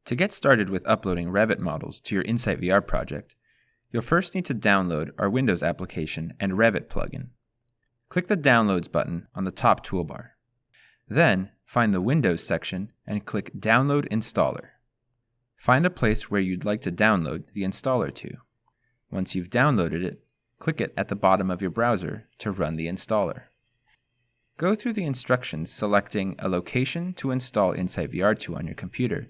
To get started with uploading Revit models to your InsiteVR project, you'll first need to download our Windows application and Revit plugin. Click the Downloads button on the top toolbar. Then, find the Windows section and click Download Installer. Find a place where you'd like to download the installer to. Once you've downloaded it, click it at the bottom of your browser to run the installer. Go through the instructions selecting a location to install InsiteVR to on your computer.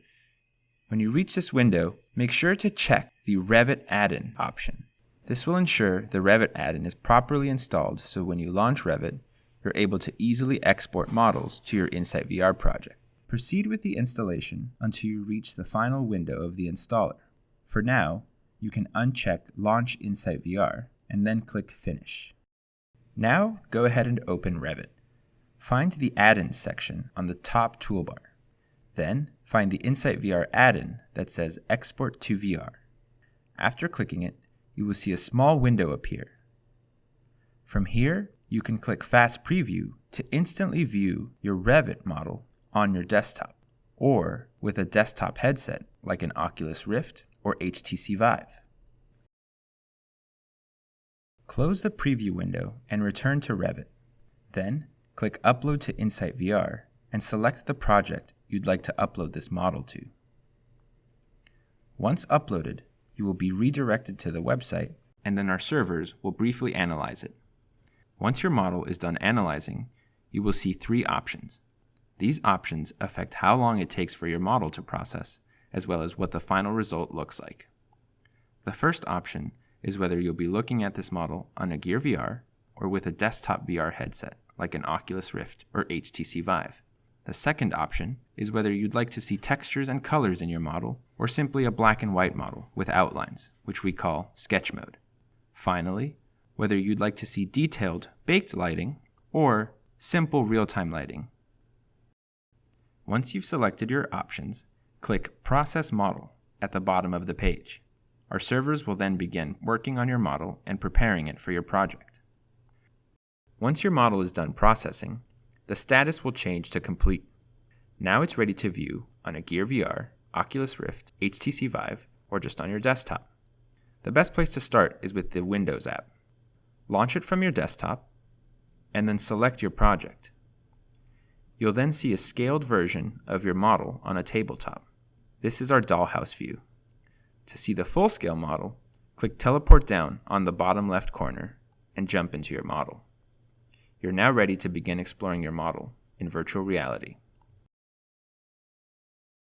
When you reach this window, make sure to check the Revit add-in option. This will ensure the Revit add-in is properly installed so when you launch Revit, you're able to easily export models to your InsiteVR project. Proceed with the installation until you reach the final window of the installer. For now, you can uncheck Launch InsiteVR and then click Finish. Now, go ahead and open Revit. Find the Add-ins section on the top toolbar. Then, find the InsiteVR add-in that says Export to VR. After clicking it, you will see a small window appear. From here, you can click Fast Preview to instantly view your Revit model on your desktop, or with a desktop headset like an Oculus Rift or HTC Vive. Close the preview window and return to Revit. Then, click Upload to InsiteVR and select the project you'd like to upload this model to. Once uploaded, you will be redirected to the website, and then our servers will briefly analyze it. Once your model is done analyzing, you will see 3 options. These options affect how long it takes for your model to process, as well as what the final result looks like. The first option is whether you'll be looking at this model on a Gear VR or with a desktop VR headset like an Oculus Rift or HTC Vive. The second option is whether you'd like to see textures and colors in your model or simply a black and white model with outlines, which we call sketch mode. Finally, whether you'd like to see detailed baked lighting or simple real-time lighting. Once you've selected your options, click Process Model at the bottom of the page. Our servers will then begin working on your model and preparing it for your project. Once your model is done processing, the status will change to complete. Now it's ready to view on a Gear VR, Oculus Rift, HTC Vive, or just on your desktop. The best place to start is with the Windows app. Launch it from your desktop, and then select your project. You'll then see a scaled version of your model on a tabletop. This is our dollhouse view. To see the full-scale model, click Teleport down on the bottom left corner and jump into your model. You're now ready to begin exploring your model in virtual reality.